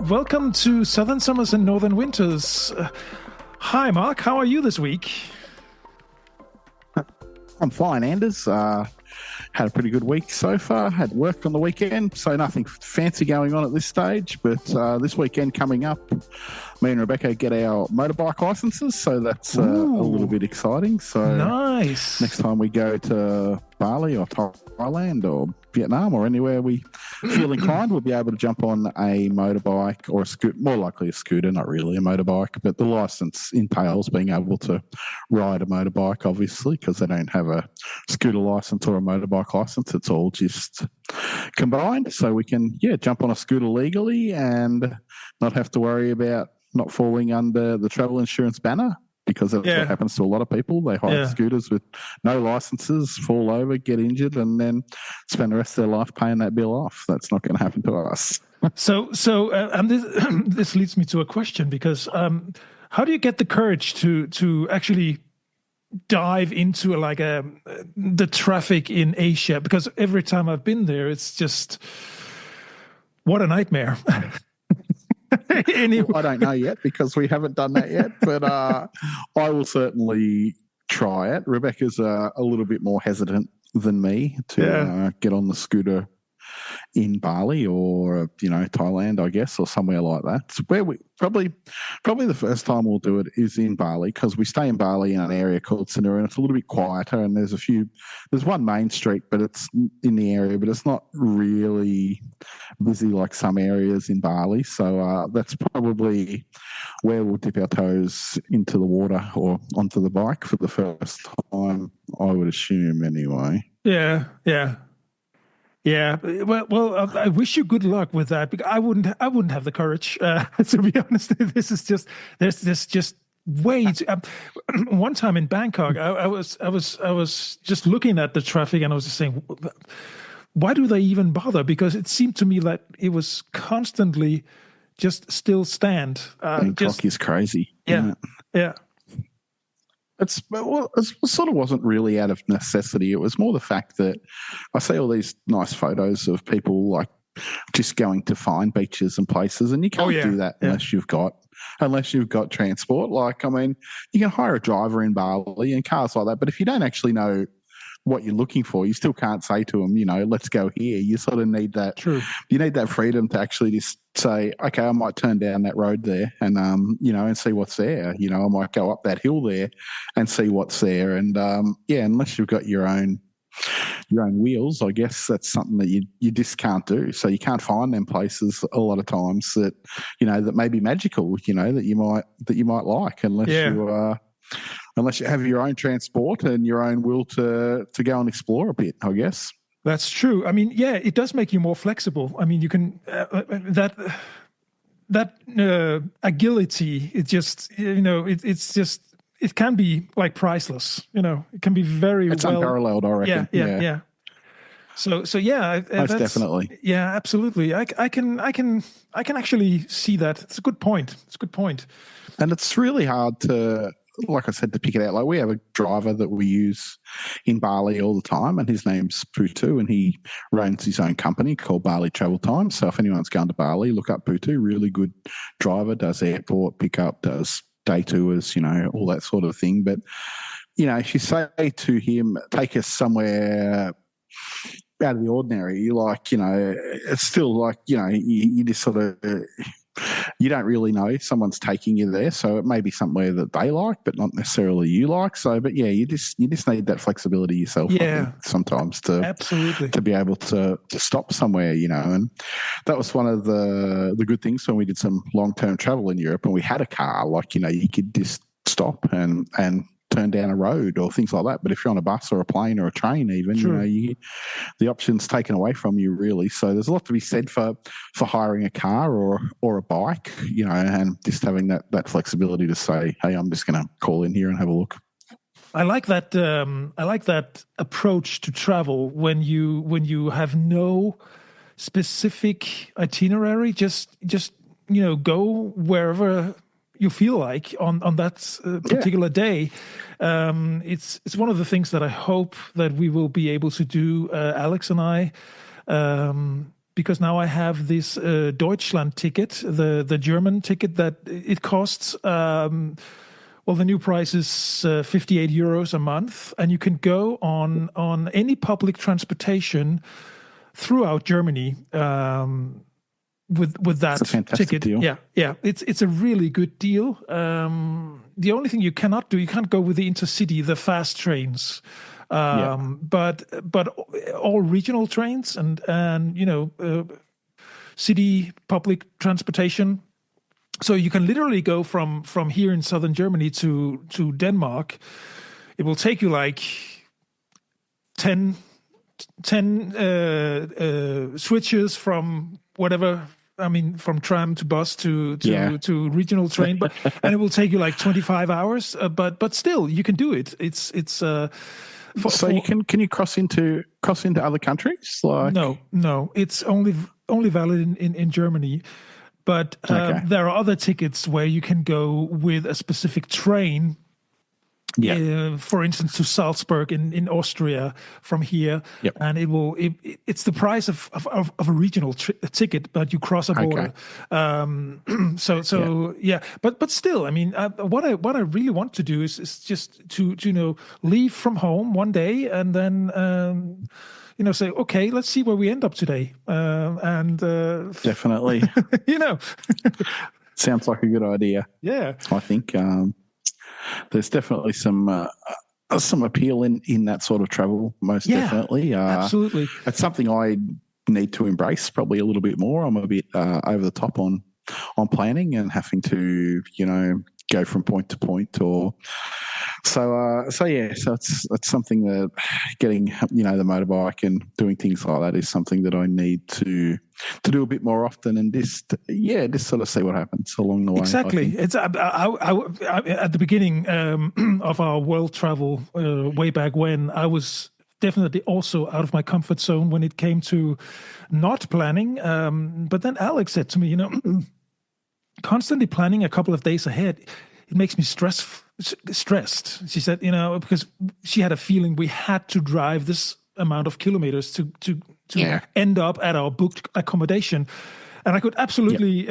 Welcome to Southern Summers and Northern Winters. Hi, Mark. How are you this week? I'm fine, Anders. Had a pretty good week so far. Had worked on the weekend, so nothing fancy going on at this stage. But this weekend coming up, me and Rebecca get our motorbike licenses, so that's a little bit exciting. So nice. Next time we go to Bali or Thailand or Vietnam or anywhere we feel inclined, we'll be able to jump on a motorbike or a scooter, more likely a scooter, not really a motorbike, but the license entails being able to ride a motorbike, obviously, because they don't have a scooter license or a motorbike license. It's all just combined. So we can, jump on a scooter legally and not have to worry about not falling under the travel insurance banner, because that's what happens to a lot of people. They hire scooters with no licenses, fall over, get injured, and then spend the rest of their life paying that bill off. That's not going to happen to us. So this leads me to a question, because how do you get the courage to actually dive into the traffic in Asia? Because every time I've been there, it's just what a nightmare. Well, I don't know yet, because we haven't done that yet, but I will certainly try it. Rebecca's a little bit more hesitant than me to get on the scooter in Bali or Thailand, I guess, or somewhere like that. So where we probably the first time we'll do it is in Bali, because we stay in Bali in an area called Sanur, and it's a little bit quieter, and there's one main street, but it's in the area, but it's not really busy like some areas in Bali. So that's probably where we'll dip our toes into the water or onto the bike for the first time, I would assume, anyway. Yeah. Well, I wish you good luck with that, because I wouldn't have the courage, to be honest. There's just way too, one time in Bangkok, I was just looking at the traffic, and I was just saying, why do they even bother? Because it seemed to me that it was constantly just still stand. Bangkok is crazy. Yeah. It sort of wasn't really out of necessity. It was more the fact that I see all these nice photos of people like just going to find beaches and places, and you can't do that unless you've got transport. Like, I mean, you can hire a driver in Bali and cars like that, but if you don't actually know what you're looking for, you still can't say to them, let's go here. You sort of need that. True. You need that freedom to actually just say, okay, I might turn down that road there and and see what's there. I might go up that hill there and see what's there. And unless you've got your own wheels, I guess that's something that you just can't do. So you can't find them places a lot of times that that may be magical, that you might like, unless you have your own transport and your own will to go and explore a bit, I guess. That's true. I mean, it does make you more flexible. I mean, you can that agility. It just it can be like priceless. It can be very. It's unparalleled, I reckon. Yeah. So most definitely. Yeah, absolutely. I can actually see that. It's a good point. And it's really hard to, like I said, to pick it out. Like, we have a driver that we use in Bali all the time, and his name's Putu, and he runs his own company called Bali Travel Time. So if anyone's going to Bali, look up Putu. Really good driver, does airport pickup, does day tours, all that sort of thing. But, if you say to him, take us somewhere out of the ordinary, it's still like, you just sort of... you don't really know someone's taking you there, so it may be somewhere that they like, but not necessarily you like. So, but you just need that flexibility yourself. I think, sometimes to be able to stop somewhere, and that was one of the good things when we did some long-term travel in Europe and we had a car. Like, you could just stop and turn down a road or things like that. But if you're on a bus or a plane or a train, even the option's taken away from you, really. So there's a lot to be said for hiring a car or a bike, and just having that flexibility to say, hey, I'm just going to call in here and have a look. I like that. I like that approach to travel when you have no specific itinerary. Just go wherever you feel like on that particular day. It's one of the things that I hope that we will be able to do, Alex and I, because now I have this Deutschland ticket, the German ticket that it costs. Well, the new price is 58 euros a month, and you can go on any public transportation throughout Germany. With that It's a fantastic ticket. deal. Yeah, it's a really good deal. The only thing you cannot do, you can't go with the intercity, the fast trains, but all regional trains and city public transportation. So you can literally go from here in southern Germany to Denmark. It will take you like 10 switches from whatever. I mean, from tram to bus to regional train, and it will take you like 25 hours. But still, you can do it. It's you can you cross into other countries? Like no, it's only valid in Germany. But there are other tickets where you can go with a specific train. Yeah. For instance, to Salzburg in Austria from here, and it's the price of a regional ticket, but you cross a border. But still, I mean, what I really want to do is just to leave from home one day and then say, okay, let's see where we end up today, and definitely, sounds like a good idea. Yeah, I think. There's definitely some appeal in that sort of travel, most definitely. Absolutely. It's something I need to embrace probably a little bit more. I'm a bit over the top on planning and having to, go from point to point so it's something that getting, the motorbike and doing things like that is something that I need to do a bit more often and just sort of see what happens along the way. Exactly. It's I, at the beginning of our world travel way back when, I was definitely also out of my comfort zone when it came to not planning. But then Alex said to me, constantly planning a couple of days ahead, it makes me stressed. She said, because she had a feeling we had to drive this amount of kilometers to end up at our booked accommodation. And I could absolutely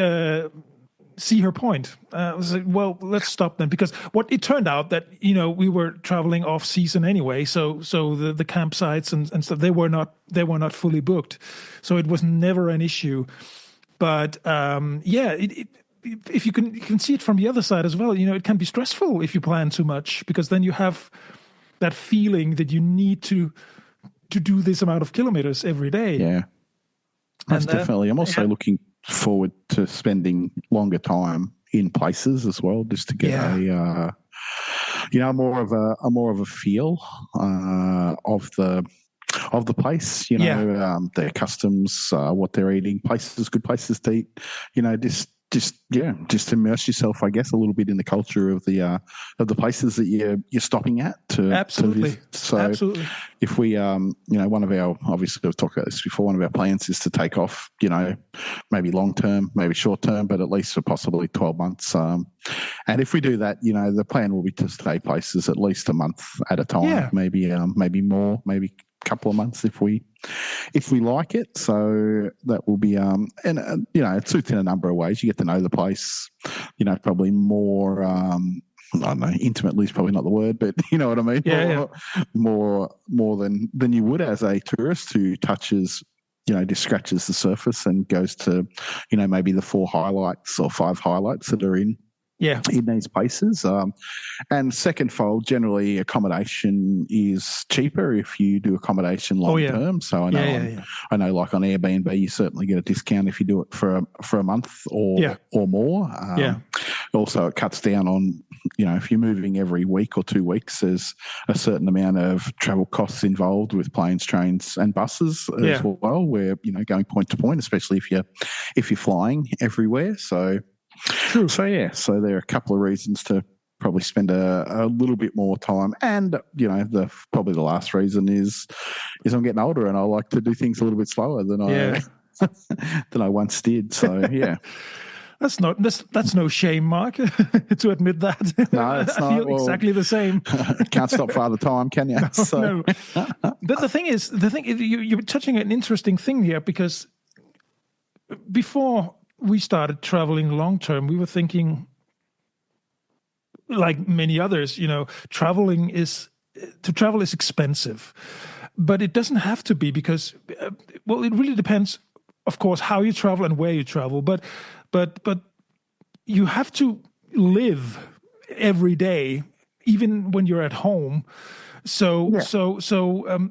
see her point. I was like, well, let's stop then, because what it turned out that, we were traveling off season anyway. So the campsites and stuff, they were not fully booked. So it was never an issue. But if you can see it from the other side as well, it can be stressful if you plan too much, because then you have that feeling that you need to do this amount of kilometers every day. Yeah, most definitely. I'm also looking forward to spending longer time in places as well, just to get a more of a feel of the place, their customs, what they're eating, good places to eat, just immerse yourself, I guess, a little bit in the culture of the places that you're stopping at absolutely. To visit. So absolutely. If we one of our, obviously we've talked about this before, one of our plans is to take off, maybe long term, maybe short term, but at least for possibly 12 months. And if we do that, the plan will be to stay places at least a month at a time, maybe more, maybe couple of months if we like it. So that will be it suits in a number of ways. You get to know the place, probably more I don't know, intimately is probably not the word, but you know what I mean? More than you would as a tourist who touches, just scratches the surface and goes to, maybe the 4 highlights or 5 highlights that are in these places. And secondfold, generally accommodation is cheaper if you do accommodation long term. So I know I know, like on Airbnb, you certainly get a discount if you do it for a month or more. Also, it cuts down on, if you're moving every week or 2 weeks, there's a certain amount of travel costs involved with planes, trains, and buses as well. Where going point to point, especially if you're flying everywhere. So. True. So there are a couple of reasons to probably spend a little bit more time, and probably the last reason is I'm getting older and I like to do things a little bit slower than I once did. So That's no shame, Mark, to admit that. No, it's I not. feel Well, exactly the same. can't stop Father Time, can you? No, So, no. But you're touching an interesting thing here, because before we started traveling long term, we were thinking, like many others, to travel is expensive, but it doesn't have to be, because, well, it really depends, of course, how you travel and where you travel. But you have to live every day, even when you're at home. So yeah.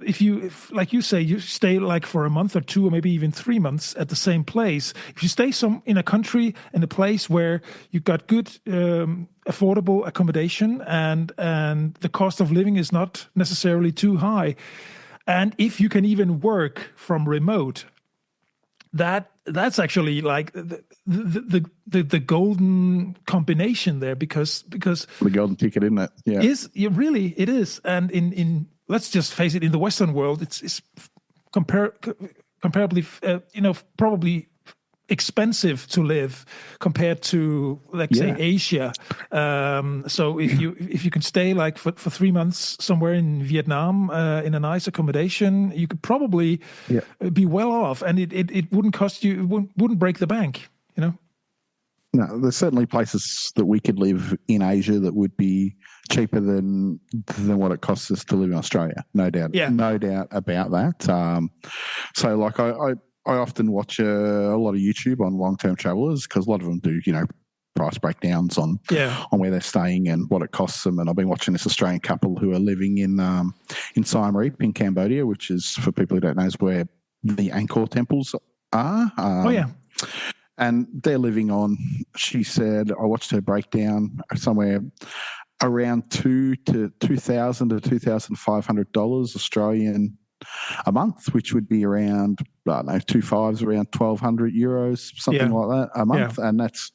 if like you say, you stay like for a month or two, or maybe even 3 months at the same place. If you stay in a country, in a place where you've got good, affordable accommodation, and the cost of living is not necessarily too high, and if you can even work from remote, that's actually like the golden combination there, because The golden ticket, isn't it? Yeah. it is. And in let's just face it, in the Western world, it's comparably, probably expensive to live compared to, like, say, Asia. So if you can stay like for 3 months somewhere in Vietnam, in a nice accommodation, you could probably be well off, and it wouldn't cost you, it wouldn't break the bank, No, there's certainly places that we could live in Asia that would be cheaper than what it costs us to live in Australia. No doubt. Yeah. No doubt about that. So like I often watch a lot of YouTube on long-term travelers, because a lot of them do, price breakdowns on where they're staying and what it costs them. And I've been watching this Australian couple who are living in Siem Reap in Cambodia, which is, for people who don't know, is where the Angkor temples are. And they're living on, she said, I watched her breakdown, somewhere around $2,000 to $2,500 Australian a month, which would be around, I don't know, 2.5s, around 1,200 euros, something like that a month. And that's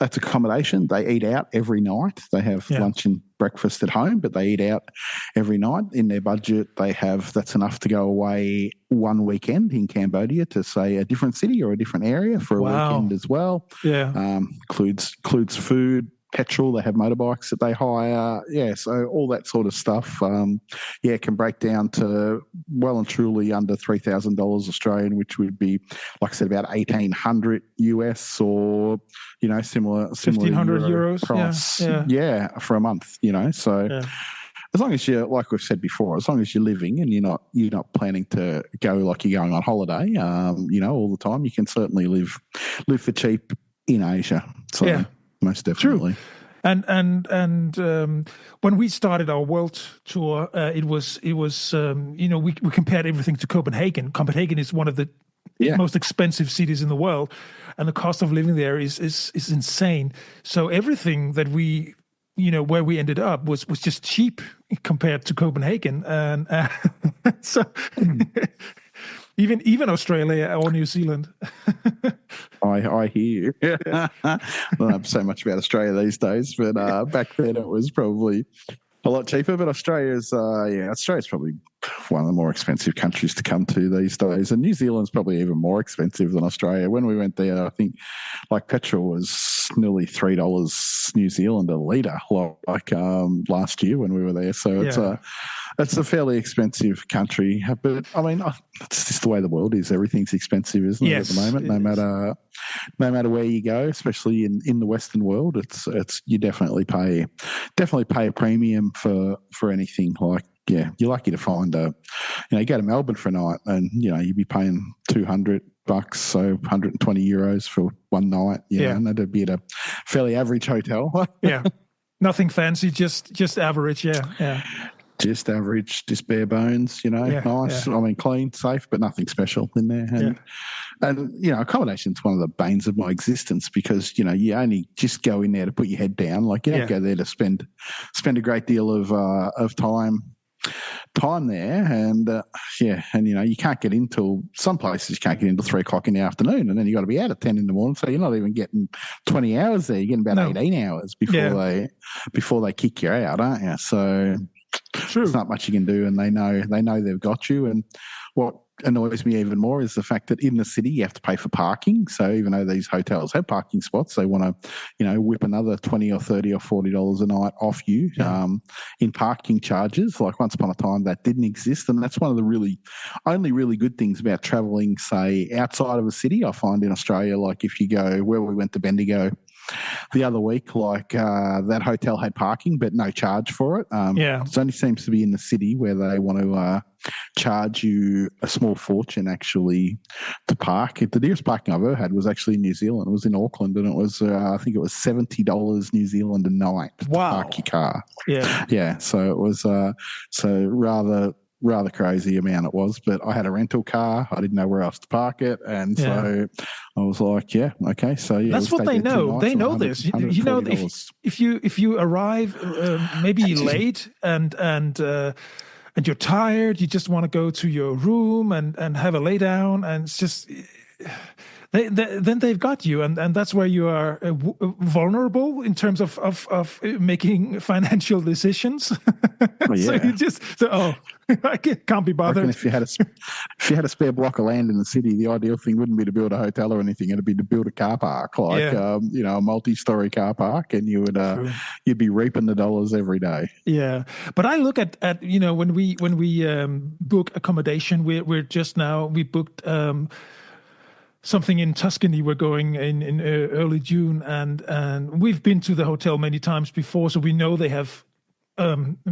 accommodation. They eat out every night. They have lunch and breakfast at home, but they eat out every night. In their budget, that's enough to go away one weekend in Cambodia to, say, a different city or a different area for a weekend as well. Includes food, petrol. They have motorbikes that they hire. So all that sort of stuff, can break down to well and truly under $3,000 Australian, which would be, like I said, about 1,800 US, or similar 1,500 euros price. For a month. So. As long as you're, like we've said before, as long as you're living and you're not planning to go like you're going on holiday, all the time, you can certainly live for cheap in Asia. So most definitely. True. And when we started our world tour, it was we compared everything to Copenhagen. Copenhagen is one of the most expensive cities in the world, and the cost of living there is insane. So everything that we where we ended up was just cheap compared to Copenhagen, and so even Australia or New Zealand. I hear you. I don't know so much about Australia these days, but back then it was probably a lot cheaper. But Australia's probably one of the more expensive countries to come to these days, and New Zealand's probably even more expensive than Australia. When we went there, I think like petrol was nearly $3 New Zealand a litre, like last year when we were there. So it's a fairly expensive country, but I mean, it's just the way the world is. Everything's expensive, isn't it, at the moment? No matter where you go, especially in the Western world, it's you definitely pay a premium for anything. Like, you're lucky to find you go to Melbourne for a night and you'd be paying $200, so 120 euros for one night. And that'd be at a fairly average hotel. Nothing fancy, just average. Just average, just bare bones, nice. I mean, clean, safe, but nothing special in there. And accommodation's one of the banes of my existence, because, you only just go in there to put your head down. Like, you don't go there to spend a great deal of time there. And, you can't get in till, some places you can't get in till 3 o'clock in the afternoon, and then you got to be out at 10 in the morning. So you're not even getting 20 hours there. You're getting about 18 hours before they kick you out, aren't you? So there's not much you can do, and they know they've got you. And what annoys me even more is the fact that in the city you have to pay for parking. So even though these hotels have parking spots, they want to, whip another $20 or $30 or $40 a night off you in parking charges. Like once upon a time that didn't exist, and that's one of the only really good things about travelling, say outside of a city. I find in Australia, like if you go where we went to Bendigo the other week, like that hotel had parking but no charge for it. It only seems to be in the city where they want to charge you a small fortune actually to park. The nearest parking I've ever had was actually in New Zealand. It was in Auckland, and it was I think it was $70 New Zealand a night to park your car. Yeah. So it was rather crazy amount it was, but I had a rental car. I didn't know where else to park it, and so I was like, okay. So that's what they know. They know this. You know, if you arrive maybe late and you're tired, you just want to go to your room and have a lay down, and it's just then they've got you, and that's where you are vulnerable in terms of making financial decisions. So you just I can't be bothered. If you had a spare block of land in the city, the ideal thing wouldn't be to build a hotel or anything. It'd be to build a car park, like a multi-story car park, and you'd be reaping the dollars every day. Yeah, but I look at when we book accommodation, we booked something in Tuscany. We're going in early June, and we've been to the hotel many times before, so we know they have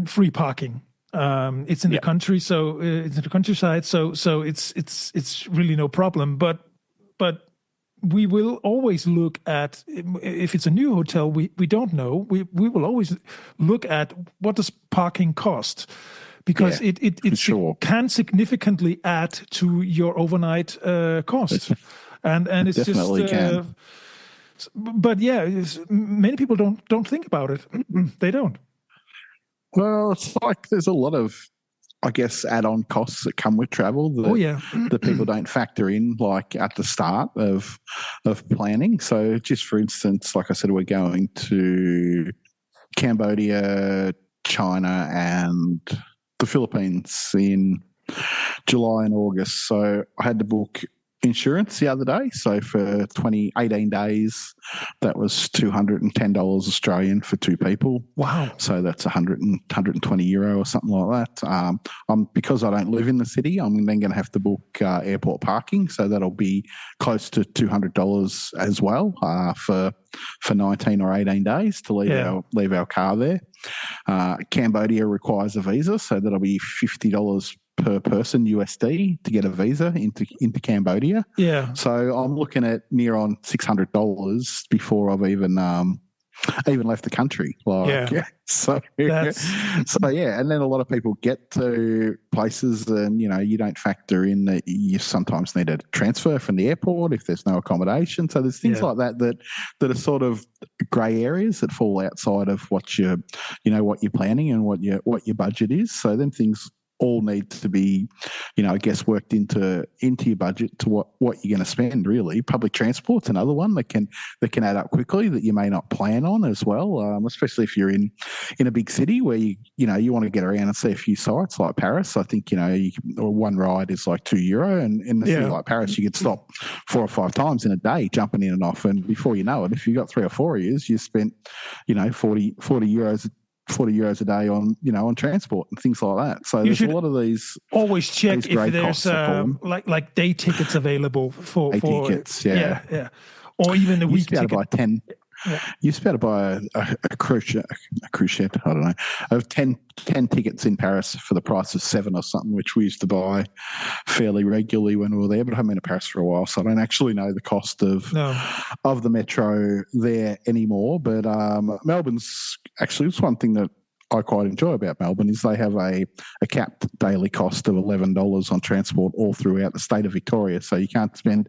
free parking. It's in the country, so it's in the countryside, so it's really no problem. But we will always look at, if it's a new hotel we don't know, we will always look at what does parking cost, because it can significantly add to your overnight cost, and it's definitely just can. But many people don't think about it. They don't. Well, it's like there's a lot of, I guess, add-on costs that come with travel that people don't factor in, like at the start of planning. So just for instance, like I said, we're going to Cambodia, China, and the Philippines in July and August. So I had to book insurance the other day. So for 18 days, that was $210 Australian for two people. Wow. So that's 120 euro or something like that. Because I don't live in the city, I'm then going to have to book airport parking. So that'll be close to $200 as well for 19 or 18 days to leave our car there. Cambodia requires a visa, so that'll be $50 per person USD to get a visa into Cambodia. Yeah. So I'm looking at near on $600 before I've even left the country. So and then a lot of people get to places and you don't factor in that you sometimes need a transfer from the airport if there's no accommodation. So there's things like that are sort of grey areas that fall outside of what you're planning and what your budget is. So then things all need to be, I guess, worked into your budget to what you're going to spend. Really, public transport's another one that can add up quickly that you may not plan on as well. Especially if you're in a big city where you want to get around and see a few sites like Paris. I think one ride is like €2, and in a city like Paris, you could stop 4 or 5 times in a day, jumping in and off, and before you know it, if you got 3 or 4 years, you spent 40 euros a day on transport and things like that. So there's a lot of these. Always check if there's like day tickets available for tickets. Yeah. Or even a week ticket. Buy 10. Yeah. You used to be able to buy a cruise ship. I don't know. I have 10 tickets in Paris for the price of 7 or something, which we used to buy fairly regularly when we were there. But I haven't been to Paris for a while, so I don't actually know the cost of the metro there anymore. But Melbourne's actually, it's one thing that I quite enjoy about Melbourne is they have a capped daily cost of $11 on transport all throughout the state of Victoria. So you can't spend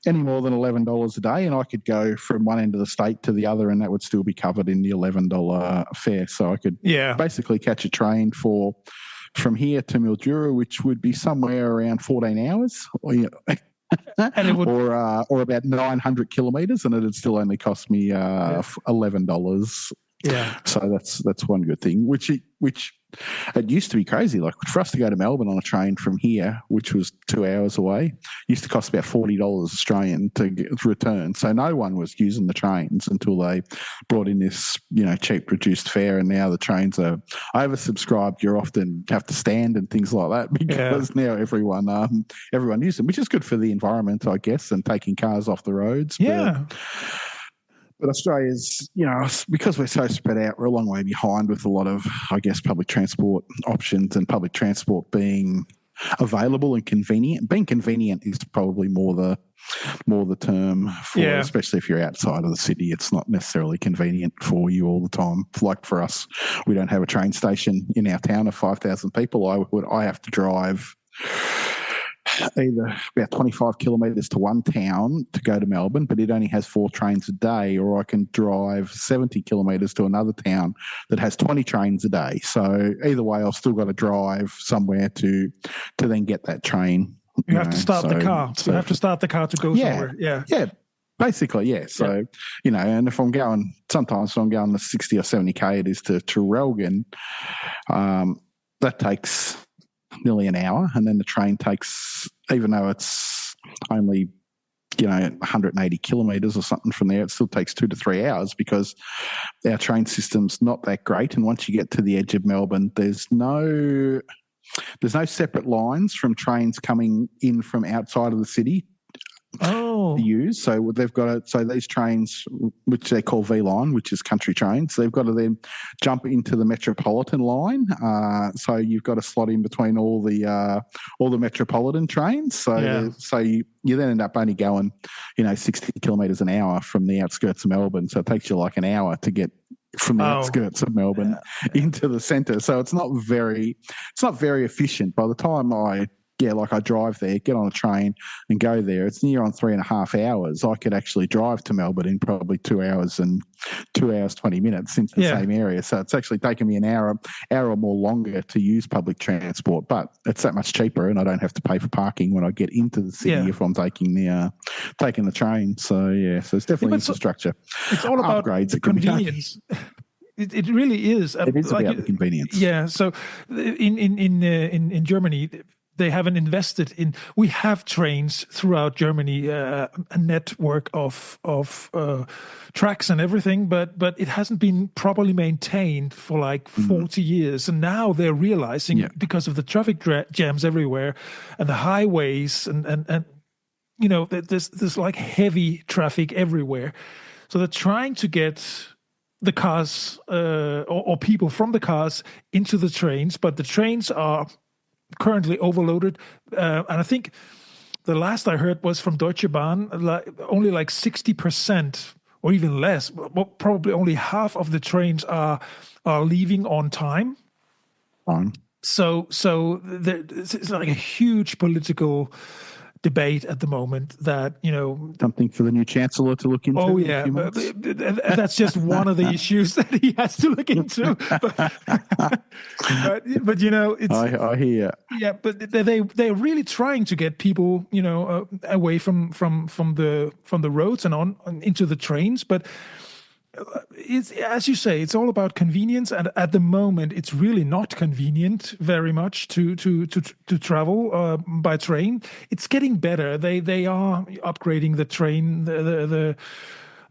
any more than $11 a day, and I could go from one end of the state to the other and that would still be covered in the $11 fare. So I could basically catch a train from here to Mildura, which would be somewhere around 14 hours. And it would, or about 900 kilometres, and it'd still only cost me $11 Yeah. So that's one good thing. Which it used to be crazy. Like for us to go to Melbourne on a train from here, which was 2 hours away, used to cost about $40 Australian to return. So no one was using the trains until they brought in this, cheap reduced fare. And now the trains are oversubscribed. You often have to stand and things like that because now everyone uses them, which is good for the environment, I guess, and taking cars off the roads. Yeah. But Australia's, because we're so spread out, we're a long way behind with a lot of, I guess, public transport options, and public transport being available and convenient. Being convenient is probably more the term for, especially if you're outside of the city. It's not necessarily convenient for you all the time. Like for us, we don't have a train station in our town of 5,000 people. I have to drive either about 25 kilometres to one town to go to Melbourne, but it only has 4 trains a day, or I can drive 70 kilometres to another town that has 20 trains a day. So either way, I've still got to drive somewhere to then get that train. You have to start the car. You have to start the car to go somewhere. Yeah. Yeah. Basically, yeah. So, and if I'm going, sometimes if I'm going the 60 or 70K it is to Relgan, that takes nearly an hour, and then the train takes, even though it's only 180 kilometres or something from there, it still takes 2 to 3 hours because our train system's not that great. And once you get to the edge of Melbourne, there's no separate lines from trains coming in from outside of the city to use. So they've got so these trains, which they call V line, which is country trains, they've got to then jump into the metropolitan line. So you've got to slot in between all the metropolitan trains. So you then end up only going 60 kilometres an hour from the outskirts of Melbourne. So it takes you like an hour to get from the outskirts of Melbourne into the centre. So it's not very efficient. By the time I drive there, get on a train and go there, it's near on 3.5 hours. I could actually drive to Melbourne in probably 2 hours and 2 hours, 20 minutes into the same area. So it's actually taken me an hour or more longer to use public transport, but it's that much cheaper and I don't have to pay for parking when I get into the city if I'm taking the train. So, so it's definitely infrastructure. It's all about upgrades the convenience. It really is. It is about the convenience. Yeah. So in Germany, they haven't invested in. We have trains throughout Germany, a network of tracks and everything, but it hasn't been properly maintained for like 40 years. And now they're realizing because of the traffic jams everywhere and the highways and there's like heavy traffic everywhere. So they're trying to get the cars or people from the cars into the trains, but the trains are currently overloaded, and I think the last I heard was from Deutsche Bahn, only like 60% or even less, probably only half of the trains are leaving on time. So it's like a huge political debate at the moment that something for the new chancellor to look into. Oh yeah, that's just one of the issues that he has to look into. But it's I hear. Yeah, but they're really trying to get people away from the roads and on into the trains, but. It's, as you say, it's all about convenience, and at the moment, it's really not convenient very much to travel by train. It's getting better. They are upgrading the train, the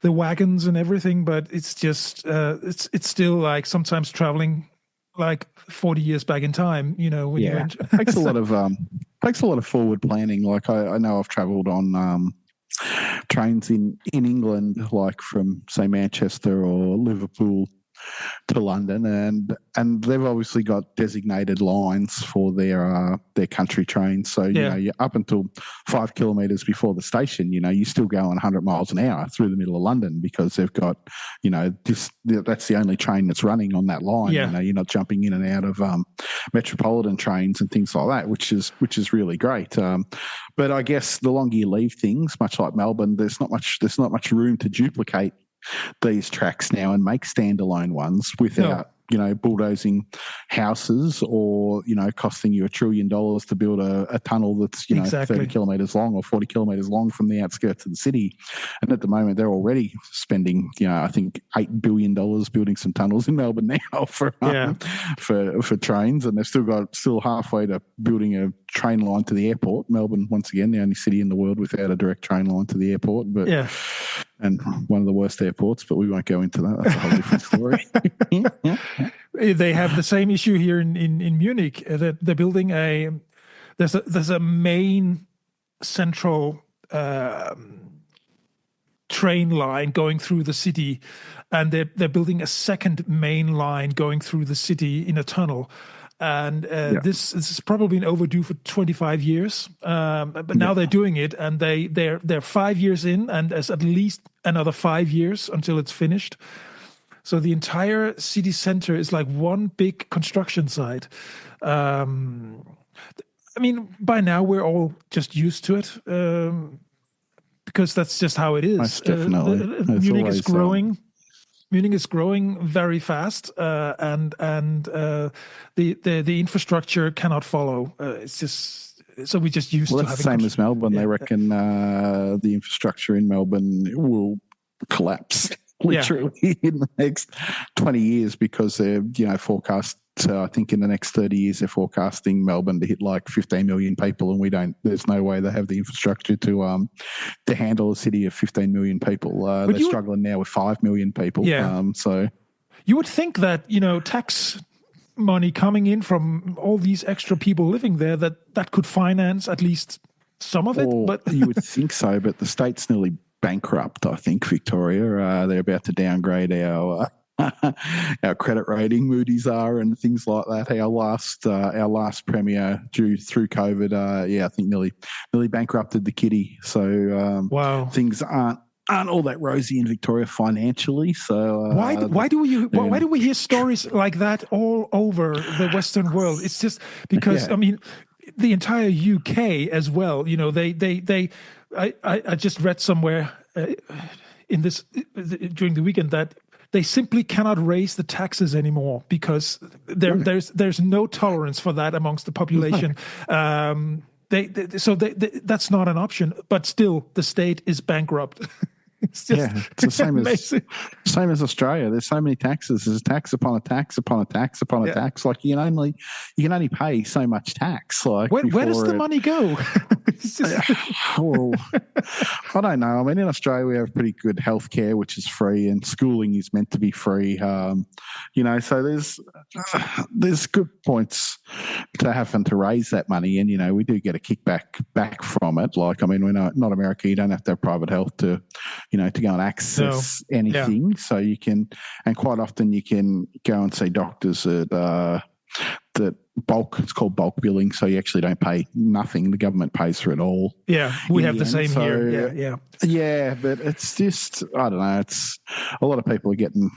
wagons and everything, but it's just it's still like sometimes traveling like 40 years back in time. When you went. takes a lot of forward planning. Like I know I've travelled on. Trains in England, like from say Manchester or Liverpool to London, and they've obviously got designated lines for their country trains. So you're up until 5 kilometres before the station. You still go on 100 miles an hour through the middle of London because they've got that's the only train that's running on that line. You're not jumping in and out of metropolitan trains and things like that, which is really great. But I guess the longer you leave things, much like Melbourne, there's not much room to duplicate these tracks now and make standalone ones without bulldozing houses, or costing you $1 trillion to build a tunnel that's 30 kilometers long or 40 kilometers long from the outskirts of the city. And at the moment, they're already spending I think $8 billion building some tunnels in Melbourne now for trains, and they've still halfway to building a train line to the airport. Melbourne, once again, the only city in the world without a direct train line to the airport, and one of the worst airports, but we won't go into that. That's a whole different story. They have the same issue here in Munich. That they're building there's a main central train line going through the city, and they're building a second main line going through the city in a tunnel. And this has probably been overdue for 25 years, but now they're doing it, and they're 5 years in, and there's at least another 5 years until it's finished. So the entire city center is like one big construction site. I mean, by now we're all just used to it, because that's just how it is. Most definitely. Munich is growing. Munich is growing very fast, and the infrastructure cannot follow. It's just so we just used to having. It's the same as Melbourne. They reckon the infrastructure in Melbourne will collapse literally in the next 20 years, because they're forecast. I think in the next 30 years, they're forecasting Melbourne to hit like 15 million people, and we don't. There's no way they have the infrastructure to handle a city of 15 million people. They're struggling now with 5 million people. Yeah. So you would think that tax money coming in from all these extra people living there that could finance at least some of it. But you would think so, but the state's nearly bankrupt. I think Victoria. They're about to downgrade our credit rating, Moody's are, and things like that. Our last premier through COVID, I think nearly bankrupted the kitty. So wow, things aren't all that rosy in Victoria financially. So why do we hear stories like that all over the Western world? It's just because I mean, the entire UK as well. I just read somewhere during the weekend that they simply cannot raise the taxes anymore because there's no tolerance for that amongst the population. That's not an option. But still, the state is bankrupt. It's the same as Australia. There's so many taxes. There's tax upon a tax upon a tax upon a tax. Like you can only pay so much tax. Like where does the money go? Well, I don't know. I mean, in Australia we have pretty good healthcare, which is free, and schooling is meant to be free. So there's good points to having to raise that money, and we do get a kickback back from it. Like, I mean, we're not America. You don't have to have private health to go and access anything. Yeah. So you can, and quite often you can go and see doctors that bulk. It's called bulk billing. So you actually don't pay nothing. The government pays for it all. Yeah, we have the same here. Yeah, but it's just, I don't know. It's a lot of people are getting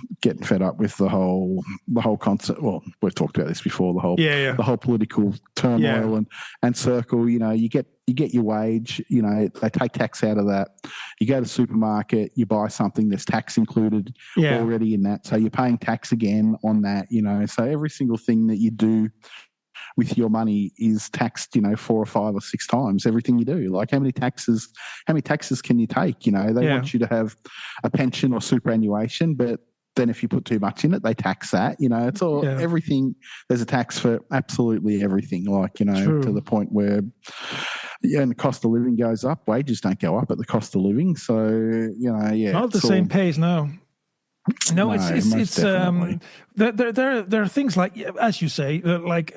fed up with the whole concept. Well, we've talked about this before. The whole political turmoil and circle. You get your wage. They take tax out of that. You go to the supermarket, you buy something. There's tax included already in that, so you're paying tax again on that. So every single thing that you do with your money is taxed, 4 or 5 or 6 times. Everything you do, like how many taxes can you take? They want you to have a pension or superannuation, but then if you put too much in it, they tax that. It's all everything. There's a tax for absolutely everything. Like True. To the point where. Yeah, and the cost of living goes up. Wages don't go up at the cost of living. So, not the same pace, no. No, it's there are things like, as you say, like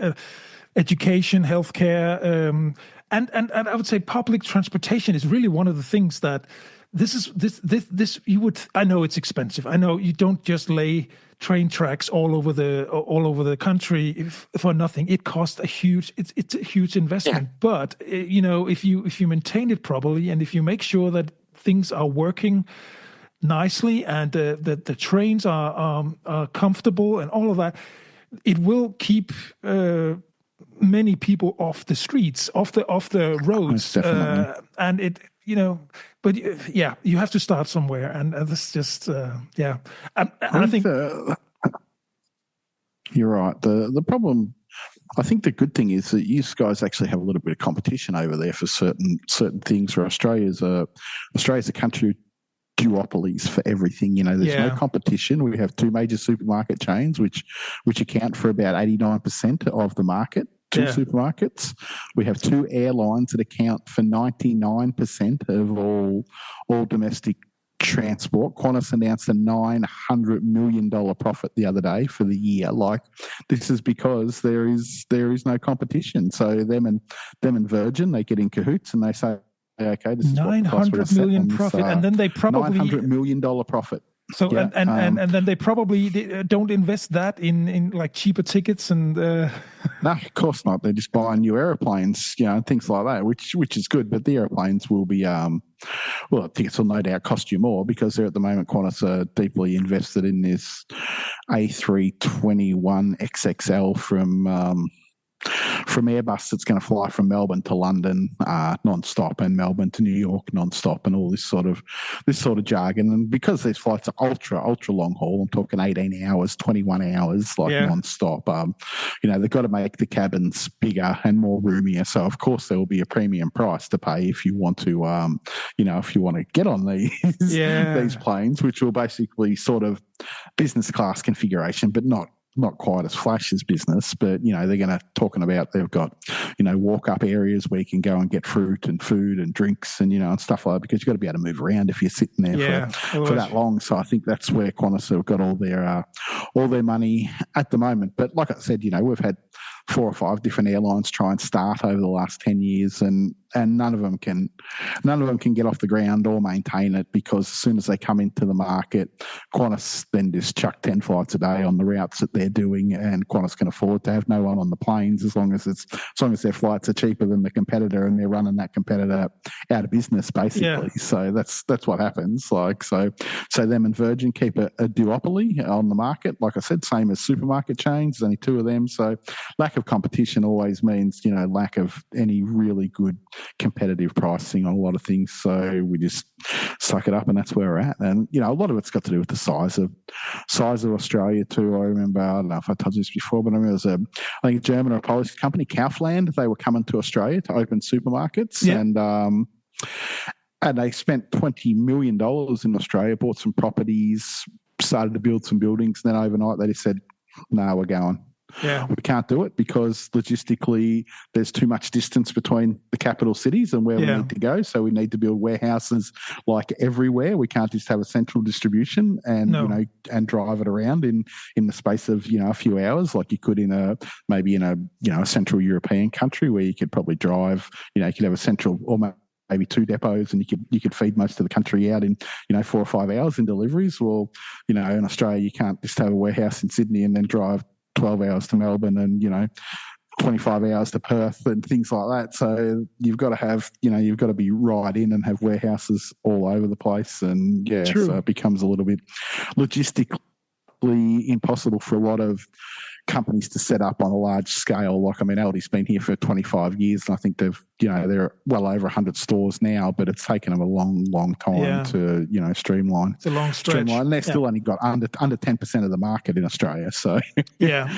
education, healthcare, and I would say public transportation is really one of the things that this you would. I know it's expensive. I know you don't just lay train tracks all over the country for nothing. It costs it's a huge investment. Yeah. But if you maintain it properly, and if you make sure that things are working nicely, and that the trains are comfortable and all of that, it will keep many people off the streets, off the roads, and it. But you have to start somewhere, and that's just And I think You're right. The problem, I think the good thing is that you guys actually have a little bit of competition over there for certain things. Where Australia's a country duopolies for everything. There's no competition. We have two major supermarket chains, which account for about 89% of the market. Two supermarkets. We have two airlines that account for 99% of all domestic transport. Qantas announced a $900 million profit the other day for the year. Like, this is because there is no competition. So them and Virgin, they get in cahoots and they say, okay, this is what the price we're $900 million this, profit, and then they probably $900 million profit. So and then they probably don't invest that in like cheaper tickets and. No, of course not. They're just buying new airplanes, things like that, which is good. But the airplanes will be, tickets will no doubt cost you more because they're at the moment Qantas are deeply invested in this A321 XXL from Airbus that's going to fly from Melbourne to London non-stop and Melbourne to New York non-stop and all this sort of jargon. And because these flights are ultra long haul, I'm talking 18 hours, 21 hours, non-stop. They've got to make the cabins bigger and more roomier. So of course there will be a premium price to pay if you want to, if you want to get on these planes, which will basically sort of business class configuration, but not quite as flash as business, but they're going to talking about they've got walk up areas where you can go and get fruit and food and drinks and and stuff like that, because you've got to be able to move around if you're sitting there for that long. So I think that's where Qantas have got all their money at the moment. But like I said, we've had 4 or 5 different airlines try and start over the last 10 years and none of them can get off the ground or maintain it, because as soon as they come into the market, Qantas then just chuck 10 flights a day on the routes that they're doing, and Qantas can afford to have no one on the planes as long as their flights are cheaper than the competitor, and they're running that competitor out of business basically. So that's what happens. So them and Virgin keep a duopoly on the market. Like I said, same as supermarket chains. There's only 2 of them. So lack of competition always means lack of any really good competitive pricing on a lot of things. So we just suck it up, and that's where we're at. And a lot of it's got to do with the size of Australia too. I remember, I don't know if I told you this before, but I remember there was I think a German or a Polish company, Kaufland. They were coming to Australia to open supermarkets, and they spent $20 million in Australia, bought some properties, started to build some buildings, and then overnight they just said, "No, we're going." Yeah, we can't do it because logistically there's too much distance between the capital cities and where we need to go. So we need to build warehouses like everywhere. We can't just have a central distribution and and drive it around in the space of a few hours like you could in a Central European country where you could probably drive. You could have a central or maybe 2 depots, and you could feed most of the country out in 4 or 5 hours in deliveries. Well, in Australia you can't just have a warehouse in Sydney and then drive 12 hours to Melbourne and 25 hours to Perth and things like that. So you've got to have you've got to be right in and have warehouses all over the place, and so it becomes a little bit logistically impossible for a lot of companies to set up on a large scale. Like, I mean, Aldi's been here for 25 years, and I think they're well over 100 stores now, but it's taken them a long time to streamline. It's a long stretch. And they've still only got under 10% of the market in Australia. So yeah.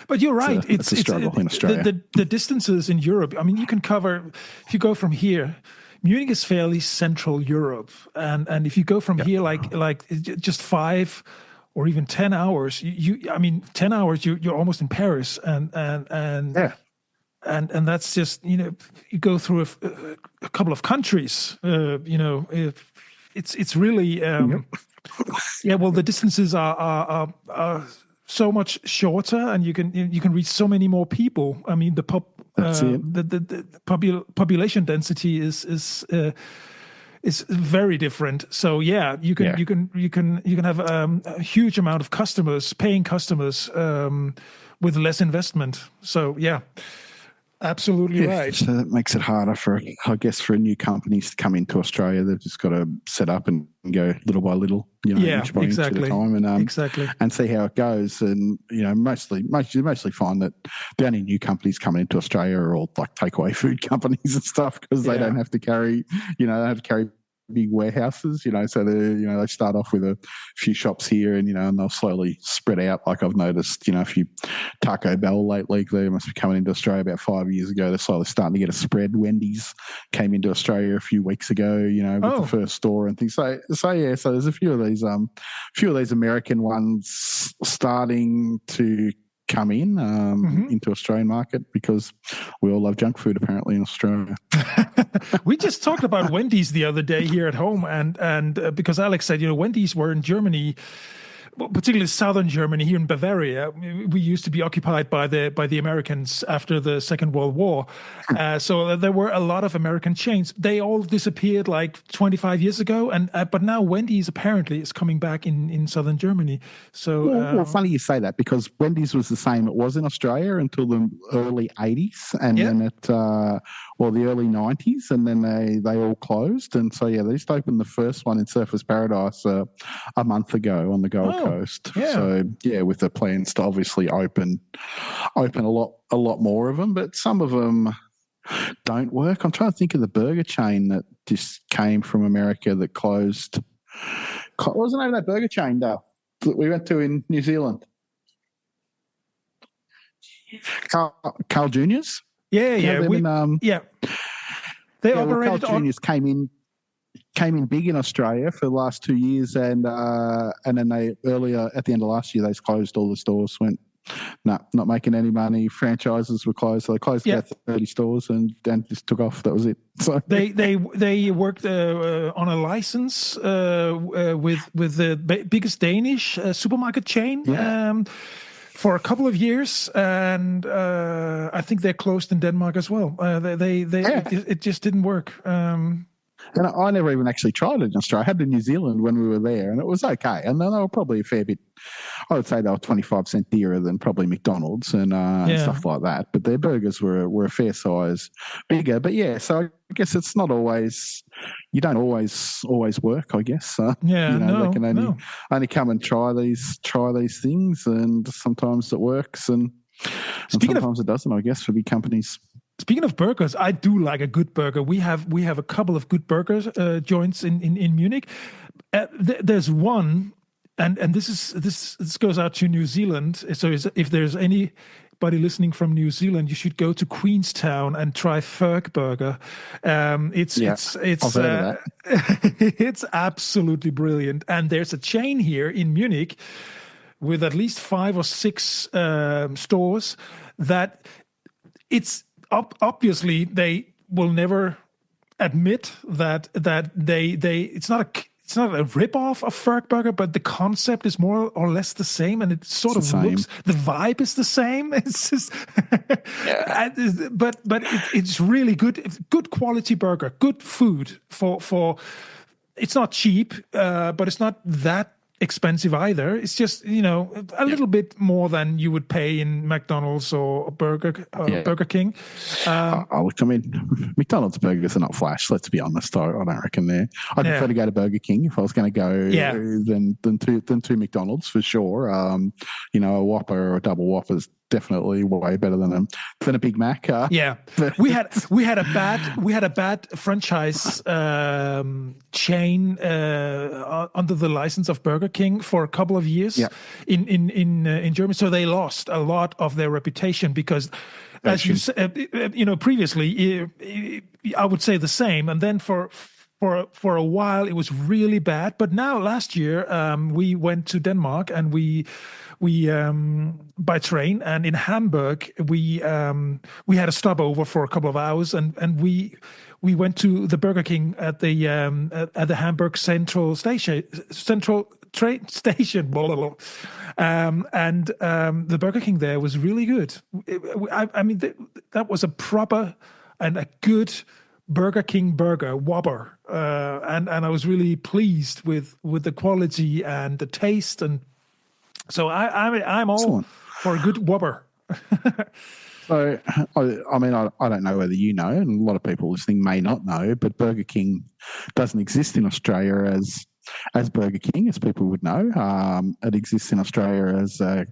But you're right. It's a struggle in Australia. The distances in Europe. I mean, you can cover if you go from here. Munich is fairly central Europe, and if you go from here, like just 5 or even 10 hours, 10 hours, you're almost in Paris, and that's just, you go through a couple of countries, it's really, well, the distances are so much shorter, and you can reach so many more people. I mean, the population density is very different. So you can have a huge amount of customers, paying customers, with less investment. So absolutely right. So that makes it harder for new companies to come into Australia. They've just got to set up and go little by little, inch by inch at a time, and and see how it goes. And mostly find that the only new companies coming into Australia are all like takeaway food companies and stuff, because they don't have to carry, big warehouses, so they start off with a few shops here and they'll slowly spread out. Like I've noticed, if you Taco Bell lately, they must be coming into Australia about 5 years ago. They're slowly starting to get a spread. Wendy's came into Australia a few weeks ago, with the first store and things. So there's a few of these American ones starting to come in into Australian market because we all love junk food apparently in Australia. We just talked about Wendy's the other day here at home, and because Alex said, Wendy's were in Germany, particularly southern Germany, here in Bavaria. We used to be occupied by the Americans after the Second World War. So there were a lot of American chains. They all disappeared like 25 years ago, but now Wendy's apparently is coming back in southern Germany. So well, funny you say that, because Wendy's was the same. It was in Australia until the early 80s, and then the early 90s, and then they all closed. And so they just opened the first one in Surfers Paradise a month ago on the Gold Coast. Yeah. So with the plans to obviously open a lot more of them, but some of them don't work. I'm trying to think of the burger chain that just came from America that closed. What was the name of that burger chain, Dale, that we went to in New Zealand? Carl Junior's. Yeah. They operated Carl Junior's came in big in Australia for the last 2 years, and then they earlier at the end of last year they closed all the stores. Went not making any money. Franchises were closed, so they closed about 30 stores and just took off. That was it. So they worked on a license with the biggest Danish supermarket chain. For a couple of years, and I think they're closed in Denmark as well. It just didn't work. And I never even actually tried it in Australia. I had it in New Zealand when we were there, and it was okay. And they were probably a fair bit, I would say they were 25 cents dearer than probably McDonald's and stuff like that. But their burgers were a fair size bigger. But so I guess it's not always, you don't always work, I guess. They can only come and try these things, and sometimes it works and sometimes it doesn't, I guess, for big companies. Speaking of burgers, I do like a good burger. We have a couple of good burgers joints in Munich. There's one, and this goes out to New Zealand. So if there's anybody listening from New Zealand, you should go to Queenstown and try Ferg Burger. It's I've heard of that. It's absolutely brilliant. And there's a chain here in Munich with at least 5 or 6 stores that it's. Obviously, they will never admit that it's not a rip-off of Ferg Burger, but the concept is more or less the same, and it sort of looks, the vibe is the same. It's just, but it's really good quality burger, good food for. It's not cheap, but it's not that expensive either. It's just a little bit more than you would pay in McDonald's or Burger King. McDonald's burgers are not flash. Let's be honest. I don't reckon they're. I'd prefer to go to Burger King if I was going to go than to McDonald's for sure. A Whopper or a double Whopper is definitely way better than a Big Mac. We had a bad franchise chain under the license of Burger King for a couple of years in Germany. So they lost a lot of their reputation because, as you said, previously, I would say the same. And then for a while, it was really bad. But now, last year, we went to Denmark and we by train, and in Hamburg we had a stopover for a couple of hours, and we went to the Burger King at the Hamburg Central train station. Blah, blah, blah. And the Burger King there was really good. That was a proper and a good Burger King burger, Whopper, and I was really pleased with the quality and the taste, and so I'm all Excellent. For a good Whopper. So, I don't know whether you know, and a lot of people listening may not know, but Burger King doesn't exist in Australia as Burger King, as people would know. It exists in Australia as a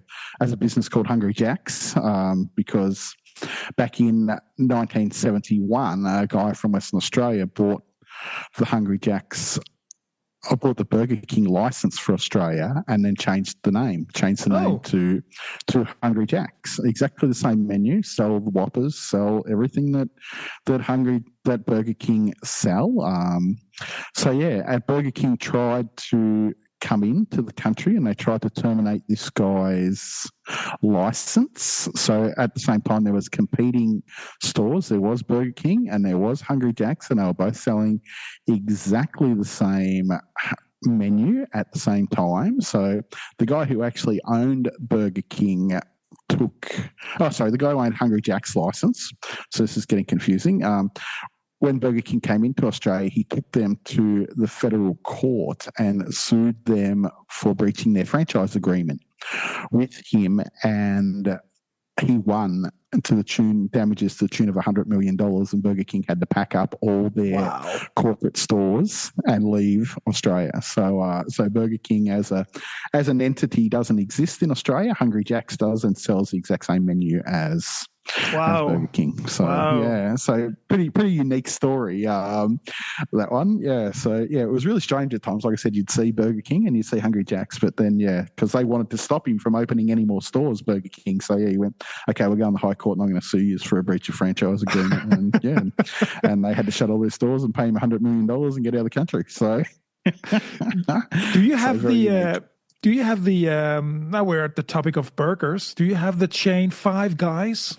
business called Hungry Jack's, because back in 1971, a guy from Western Australia bought the Hungry Jacks. I bought the Burger King license for Australia and then changed the name Oh, to Hungry Jacks. Exactly the same menu, sell the Whoppers, sell everything that Burger King sell. So yeah, at Burger King tried to come into the country and they tried to terminate this guy's license. So at the same time, there was competing stores. There was Burger King and there was Hungry Jacks, and they were both selling exactly the same menu at the same time. So the guy who actually owned Burger King the guy who owned Hungry Jack's license. So this is getting confusing. When Burger King came into Australia, he took them to the federal court and sued them for breaching their franchise agreement with him, and he won damages to the tune of $100 million, and Burger King had to pack up all their corporate stores and leave Australia. So Burger King as an entity doesn't exist in Australia. Hungry Jack's does and sells the exact same menu as Burger King. So yeah, so pretty unique story. That one, yeah. So yeah, it was really strange at times. Like I said, you'd see Burger King and you'd see Hungry Jack's, but then yeah, because they wanted to stop him from opening any more stores, Burger King. So yeah, he went, okay, we're going to the High Court and I'm going to sue you for a breach of franchise agreement. And yeah, and they had to shut all their stores and pay him $100 million and get out of the country. So do you have the? Do you have the? Now we're at the topic of burgers. Do you have the chain Five Guys?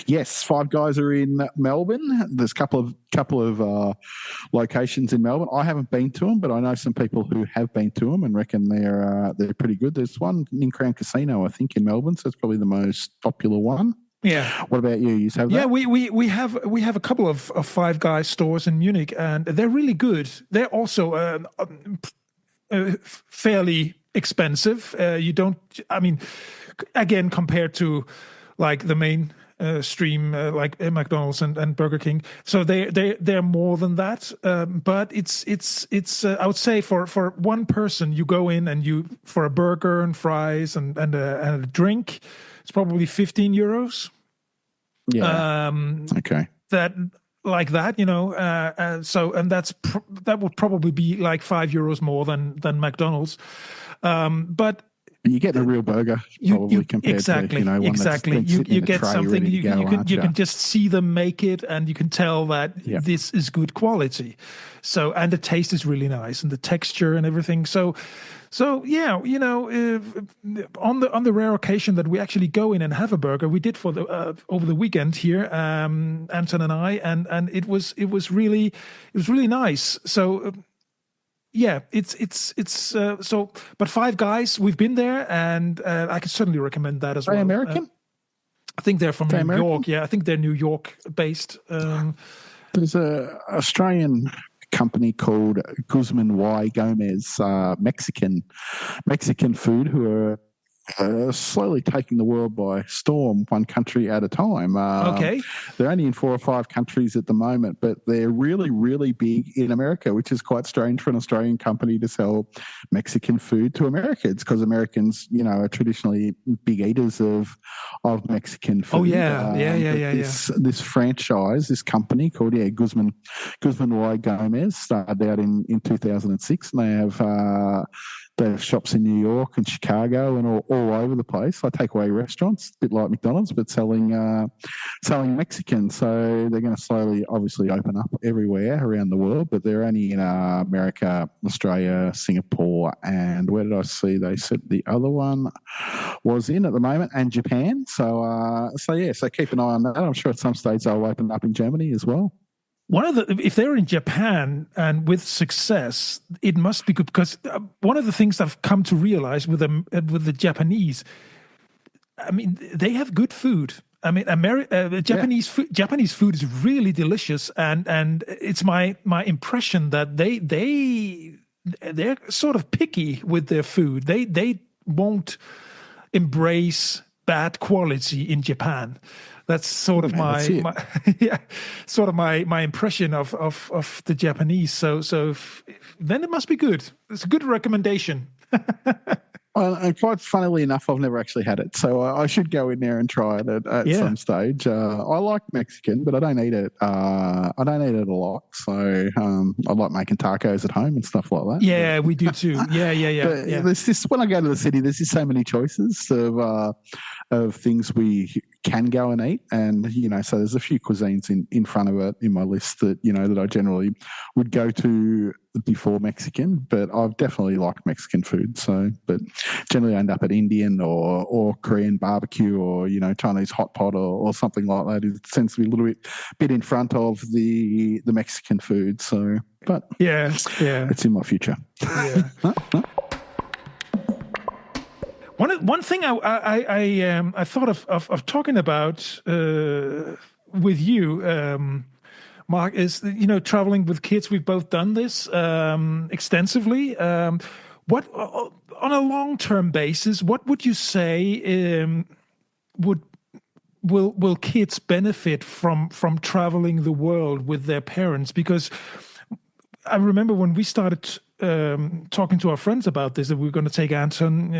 Yes, Five Guys are in Melbourne. There's a couple of locations in Melbourne. I haven't been to them, but I know some people who have been to them and reckon they're pretty good. There's one in Crown Casino, I think, in Melbourne. So it's probably the most popular one. Yeah. What about you? You have that? Yeah, we have a couple of Five Guys stores in Munich, and they're really good. They're also fairly expensive. You don't. I mean, again, compared to like the main stream like McDonald's and Burger King, so they're more than that. But it's I would say for one person, you go in and you for a burger and fries and a drink, it's probably €15. Yeah. Okay. That like that, you know. So and that would probably be like €5 more than McDonald's. But you get a real burger, probably compared to one exactly. That's you get tray something you can just see them make it, and you can tell that this is good quality. So and the taste is really nice, and the texture and everything. So yeah, you know, on the rare occasion that we actually go in and have a burger, we did for the over the weekend here, Anton and I, and it was really nice. So. Yeah, it's so. But Five Guys, we've been there, and I can certainly recommend that as well. American? I think they're from New York. Yeah, I think they're New York based. There's a Australian company called Guzman Y Gomez, Mexican food, who are slowly taking the world by storm, one country at a time. Okay. They're only in 4 or 5 countries at the moment, but they're really, really big in America, which is quite strange for an Australian company to sell Mexican food to Americans, because Americans, you know, are traditionally big eaters of Mexican food. Oh yeah, This franchise, this company called Guzman Y Gomez started out in 2006, and they have shops in New York and Chicago and all over the place. Like takeaway restaurants, a bit like McDonald's, but selling Mexican. So they're going to slowly, obviously, open up everywhere around the world. But they're only in America, Australia, Singapore, and where did I see? They said the other one was in at the moment, and Japan. So keep an eye on that. I'm sure at some stage they'll open up in Germany as well. If they're in Japan and with success, it must be good, because one of the things I've come to realize with the Japanese, I mean, they have good food. I mean, Japanese food is really delicious, and it's my impression that they're sort of picky with their food. They won't embrace bad quality in Japan. That's sort of my impression of the Japanese. So then it must be good. It's a good recommendation. And quite funnily enough, I've never actually had it, so I should go in there and try it at Yeah. some stage. I like Mexican, but I don't eat it. I don't eat it a lot, so I like making tacos at home and stuff like that. Yeah, we do too. Yeah. There's this when I go to the city. There's just so many choices of things we can go and eat, and so there's a few cuisines in front of it in my list that that I generally would go to before Mexican, but I've definitely liked Mexican food. So, but generally I end up at Indian or Korean barbecue or Chinese hot pot or something like that. It tends to be a little bit in front of the Mexican food. So, but yeah, it's in my future. Yeah. One thing I thought of talking about with you, Mark, is traveling with kids. We've both done this extensively. What on a long-term basis? What would you say will kids benefit from traveling the world with their parents? Because I remember when we started talking to our friends about this, that we were going to take Anton,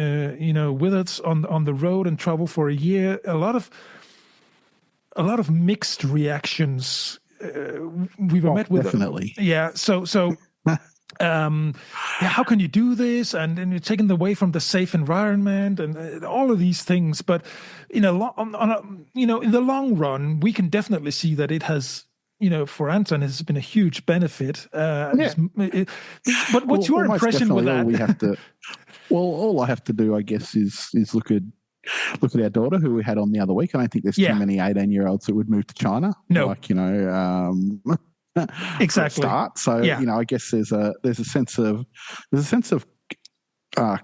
with us on the road and travel for a year. A lot of mixed reactions we were met with. Definitely. Yeah. So. How can you do this? And you're taking away from the safe environment and all of these things. But in the long run, we can definitely see that it has. For Anton, has been a huge benefit. But what's your impression with that? All I have to do, I guess, is look at our daughter who we had on the other week. I don't think there's too many 18-year-olds that would move to China. No, exactly. Start. So I guess there's a sense of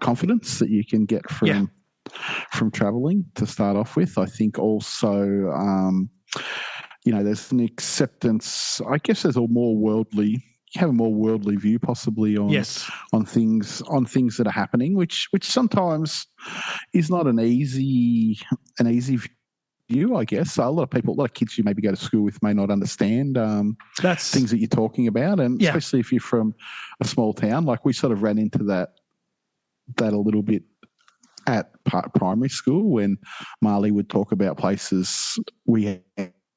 confidence that you can get from traveling to start off with. I think also. There's an acceptance. I guess there's a more worldly. You have a more worldly view, possibly on things that are happening, which sometimes is not an easy view. I guess so a lot of kids you maybe go to school with may not understand things that you're talking about, and especially if you're from a small town, like we sort of ran into that a little bit at primary school when Marley would talk about places we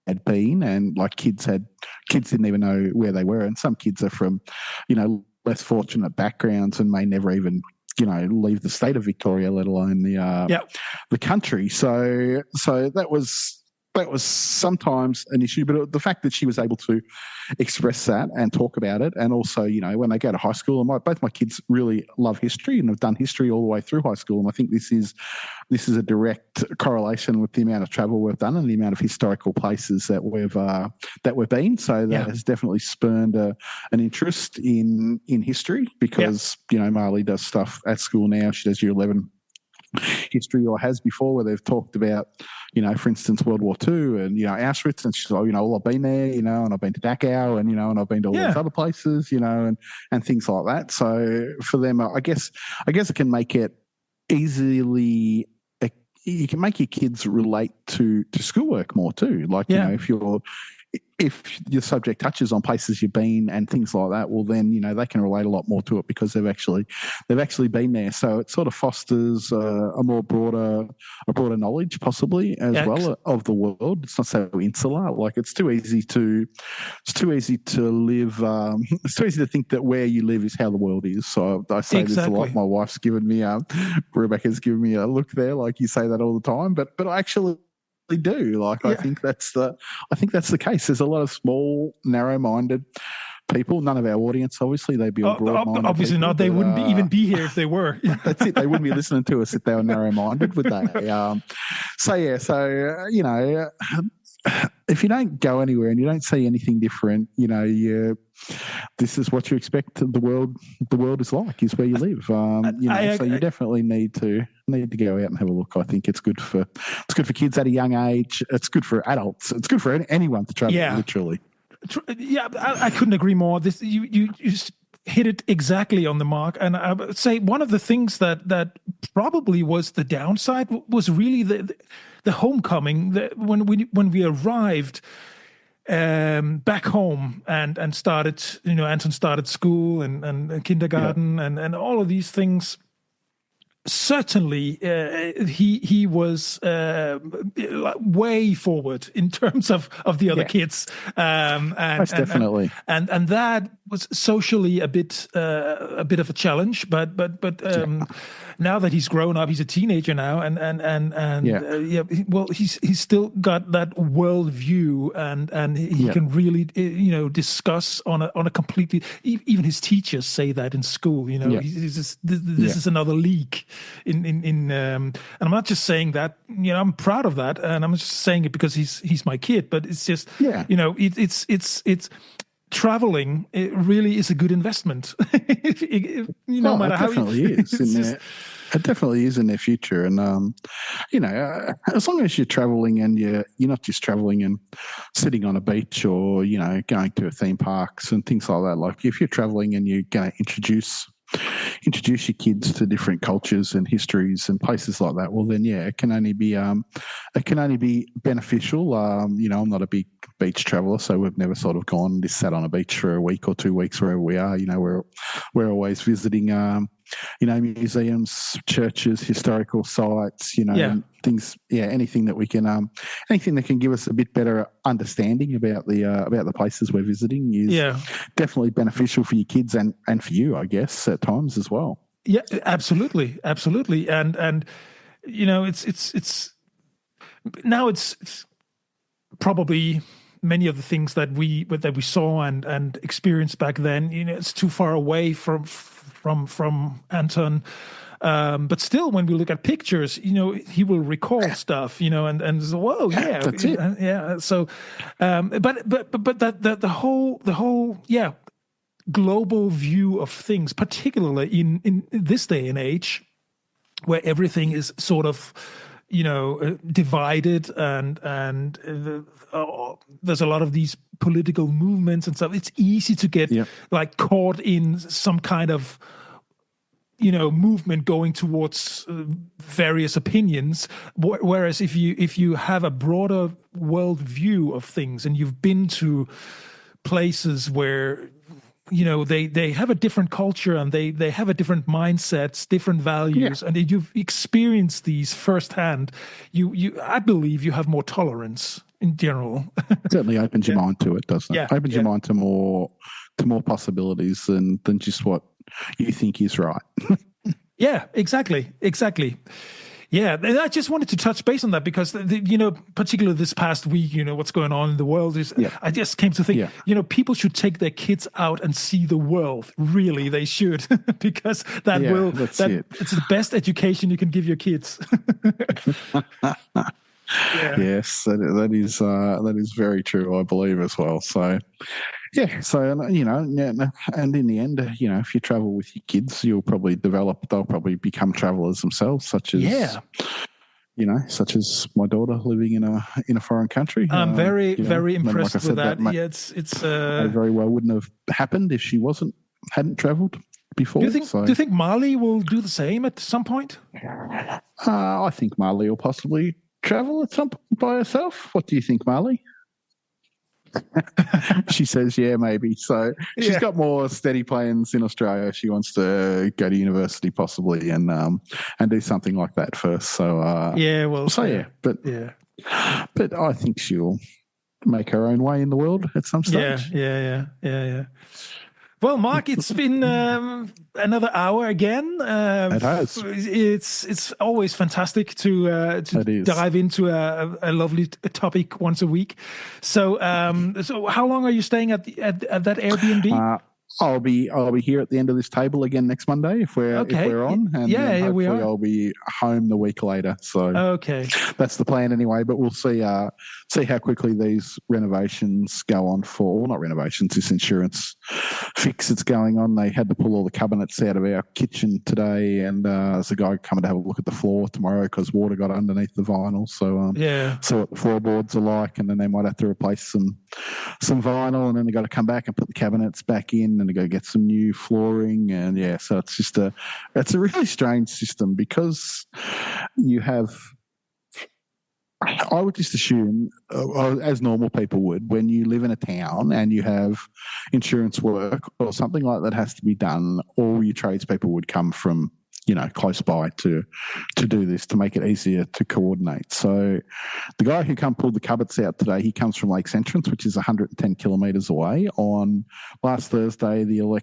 had been, and like kids didn't even know where they were, and some kids are from less fortunate backgrounds and may never even leave the state of Victoria, let alone the country. So that was sometimes an issue, but the fact that she was able to express that and talk about it, and also, when they go to high school, and both my kids really love history and have done history all the way through high school, and I think this is a direct correlation with the amount of travel we've done and the amount of historical places that we've been. So that has definitely spurned an interest in history because Marley does stuff at school now. She does year 11 history, or has before, where they've talked about, for instance, World War II and, Auschwitz, and she's like, I've been there, and I've been to Dachau, and I've been to all those other places, and things like that. So for them, I guess it can make it easily, you can make your kids relate to schoolwork more too. Like, if your subject touches on places you've been and things like that, well, then they can relate a lot more to it because they've actually been there. So it sort of fosters a broader knowledge, possibly as well, of the world. It's not so insular. Like it's too easy to live. It's too easy to think that where you live is how the world is. So I say this a lot. My wife's given me Rebecca's given me a look there. Like you say that all the time, but I actually do. Like I think that's the case. There's a lot of small, narrow-minded people. None of our audience, obviously, they'd be all broad-minded. Obviously people, not. They wouldn't even be here if they were. That's it. They wouldn't be listening to us if they were narrow-minded, would they? If you don't go anywhere and you don't see anything different, this is what you expect the world is like, is where you live. So you definitely need to go out and have a look. I think it's good for kids at a young age. It's good for adults. It's good for anyone to travel. Literally. Yeah, I couldn't agree more. This you hit it exactly on the mark. And I would say one of the things that probably was the downside was really the homecoming. When we arrived back home and started, Anton started school and kindergarten and all of these things. certainly he was way forward in terms of the other Yeah, kids, most definitely. and that was socially a bit of a challenge, but Yeah, now that he's grown up, he's a teenager now, and yeah, yeah, well, he's still got that world view, and he yeah, can really discuss on a completely, even his teachers say that in school, yeah, he's just, this yeah. is another league and I'm not just saying that, I'm proud of that, and I'm just saying it because he's my kid, but it's just, Yeah. it's traveling, it really is a good investment. No Oh, matter it how you, definitely is it's in just, their. It definitely is in their future, and as long as you're traveling and you're not just traveling and sitting on a beach or going to a theme parks and things like that. Like if you're traveling and you're going to introduce your kids to different cultures and histories and places like that, well then it can only be beneficial. I'm not a big beach traveler, so we've never sort of gone and just sat on a beach for a week or 2 weeks wherever we are. We're always visiting museums, churches, historical sites, yeah, things, anything that we can anything that can give us a bit better understanding about the places we're visiting is yeah, definitely beneficial for your kids and for you, I guess, at times as well. yeah, absolutely, and it's now it's probably many of the things that we saw and experienced back then, it's too far away from Anton. But still, when we look at pictures, he will recall stuff, and so, whoa, yeah, That's it. yeah. So, but that the whole yeah, global view of things, particularly in this day and age, where everything is sort of divided, and there's a lot of these political movements and stuff. It's easy to get Yeah. like caught in some kind of movement going towards various opinions. Whereas if you have a broader world view of things, and you've been to places where they have a different culture, and they have a different mindsets, different Yeah. values, and you've experienced these firsthand, I believe you have more tolerance in general. Certainly opens your Yeah, mind to it, doesn't it? yeah, Opens your yeah, mind to more possibilities than just what you think is right. yeah, exactly. Yeah, and I just wanted to touch base on that because, particularly this past week, what's going on in the world is. Yeah. I just came to think, Yeah. people should take their kids out and see the world. Really, they should, because Yeah, that's it. it's the best education you can give your kids. Yeah, Yes, that is very true, I believe, as well. So yeah, so yeah, and in the end, if you travel with your kids, they'll probably become travelers themselves, yeah. such as my daughter living in a foreign country. I'm very, very And like I impressed with said, that. that may, Yeah, it's. may very well wouldn't have happened if she hadn't travelled Do you before. think? Do So you think Mali will do the same at some point? I think Marley will possibly travel at some point by herself. What do you think, Marley? She says, yeah, maybe. So she's Yeah. got more steady plans in Australia. She wants to go to university possibly and do something like that first. So Yeah. Well. so Yeah. yeah, but Yeah. I think she'll make her own way in the world at some Yeah. stage. Yeah. Well, Mark, it's been another hour again. It has. It's always fantastic to It is. dive into a lovely topic once a week. So how long are you staying at that Airbnb? I'll be here at the end of this table again next Monday if Okay. we're on, and then Yeah, we hopefully are. I'll be home the week later. So Okay. that's the plan anyway. But we'll see how quickly these renovations go on for. Well, not renovations, this insurance fix that's going on. They had to pull all the cabinets out of our kitchen today, and there's a guy coming to have a look at the floor tomorrow because water got underneath the vinyl. So Yeah. so what the floorboards are like, and then they might have to replace some vinyl, and then they got to come back and put the cabinets back in, and they got to get some new flooring, and yeah, so it's a really strange system because you have I would just assume, as normal people would, when you live in a town and you have insurance work or something like that has to be done, all your tradespeople would come from, close by to do this, to make it easier to coordinate. So the guy who pulled the cupboards out today, he comes from Lakes Entrance, which is 110 kilometres away. On last Thursday, the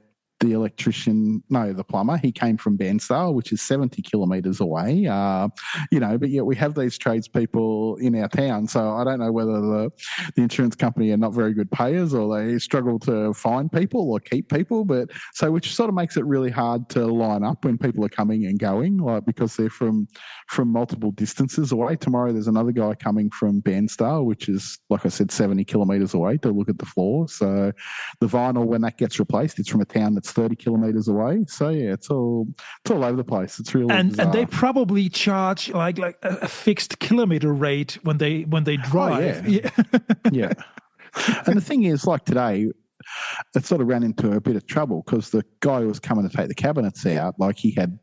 plumber, he came from Bairnsdale, which is 70 kilometres away. But yet we have these tradespeople in our town. So I don't know whether the insurance company are not very good payers or they struggle to find people or keep people. But so which sort of makes it really hard to line up when people are coming and going, like because they're from multiple distances away. Tomorrow there's another guy coming from Bairnsdale, which is, like I said, 70 kilometres away to look at the floor. So the vinyl, when that gets replaced, it's from a town that's 30 kilometers away. So yeah, it's all over the place. It's really bizarre. And they probably charge like a fixed kilometer rate when they drive. Oh, yeah. Yeah. And the thing is, like today, it sort of ran into a bit of trouble because the guy who was coming to take the cabinets out, like he had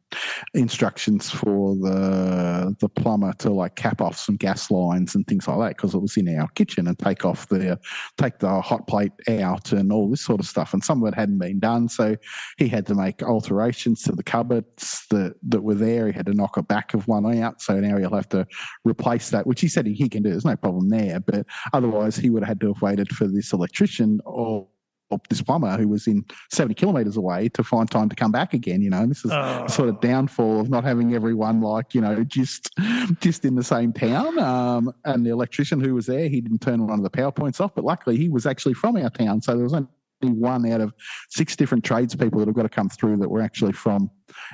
instructions for the plumber to like cap off some gas lines and things like that because it was in our kitchen, and take the hot plate out and all this sort of stuff. And some of it hadn't been done, so he had to make alterations to the cupboards that were there. He had to knock a back of one out, so now he'll have to replace that, which he said he can do. There's no problem there, but otherwise he would have had to have waited for this electrician or this plumber who was in 70 kilometres away to find time to come back again, and this is a sort of downfall of not having everyone just in the same town. And the electrician who was there, he didn't turn one of the power points off, but luckily he was actually from our town. So there was only one out of 6 different tradespeople that have got to come through that were actually from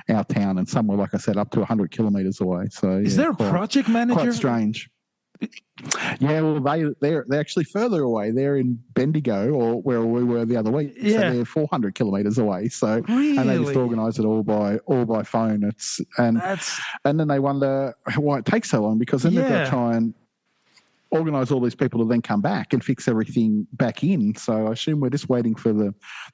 our town. And some were, like I said, up to 100 kilometres away. So is there a project manager? Quite strange. Yeah, well, they're actually further away. They're in Bendigo, or where we were the other week. Yeah. So they're 400 kilometres away. So really? And they just organise it all by phone. And then they wonder why it takes so long, because then they've got to try and organise all these people to then come back and fix everything back in. So I assume we're just waiting for the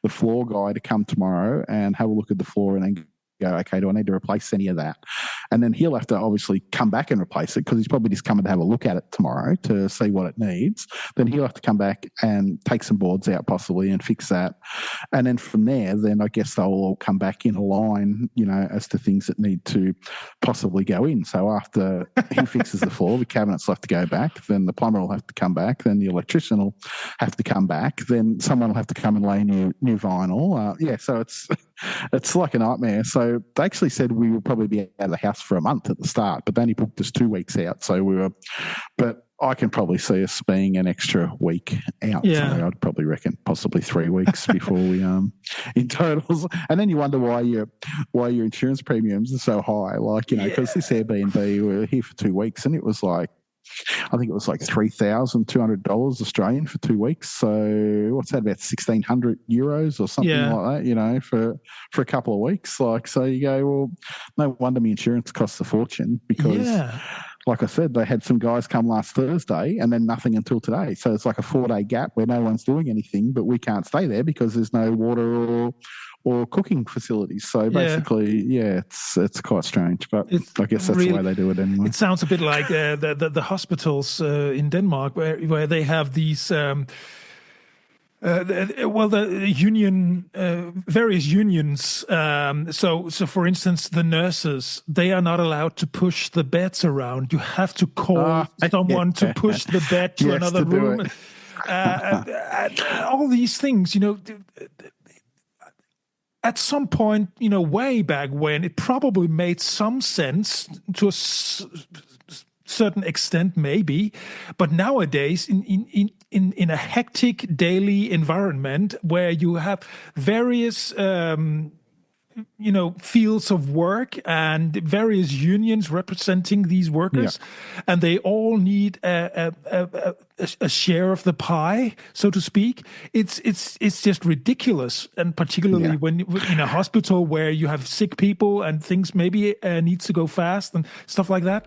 floor guy to come tomorrow and have a look at the floor and then go, okay, do I need to replace any of that? And then he'll have to obviously come back and replace it because he's probably just coming to have a look at it tomorrow to see what it needs. Then he'll have to come back and take some boards out possibly and fix that. And then from there, then I guess they'll all come back in a line, as to things that need to possibly go in. So after he fixes the floor, the cabinets will have to go back, then the plumber will have to come back, then the electrician will have to come back, then someone will have to come and lay new vinyl. So it's like a nightmare. So they actually said we would probably be out of the house for a month at the start, but they only booked us 2 weeks out. So but I can probably see us being an extra week out. Yeah. So I'd probably reckon possibly 3 weeks before we in totals. And then you wonder why your insurance premiums are so high. Like, because this Airbnb, we were here for 2 weeks and it was like, I think it was like $3,200 Australian for 2 weeks. So what's that, about 1,600 euros or something like that, for a couple of weeks. Like, so you go, well, no wonder my insurance costs a fortune because, like I said, they had some guys come last Thursday and then nothing until today. So it's like a 4-day gap where no one's doing anything, but we can't stay there because there's no water or cooking facilities. So basically, it's quite strange, but I guess that's the way they do it anyway. It sounds a bit like the hospitals in Denmark where they have these the union, various unions. So for instance, the nurses, they are not allowed to push the beds around. You have to call someone to push the bed to another room. All these things, at some point, way back when, it probably made some sense to a certain extent, maybe. But nowadays, in a hectic daily environment where you have various fields of work and various unions representing these workers, and they all need a share of the pie, so to speak. It's just ridiculous, and particularly when in a hospital where you have sick people and things maybe needs to go fast and stuff like that.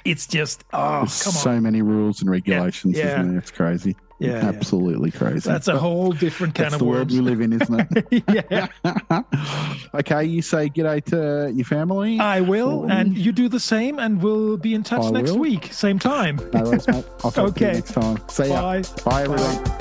It's just There's so many rules and regulations, isn't there? It's crazy. Yeah, absolutely crazy. That's a whole different can That's of the world worms. we live in, isn't it? Yeah, Okay, you say g'day to your family. I will, for and me. you do the same, and we'll be in touch I next will. week, same time. No worries, mate. I'll talk to you Okay. next time. See ya. Bye. Bye, everyone.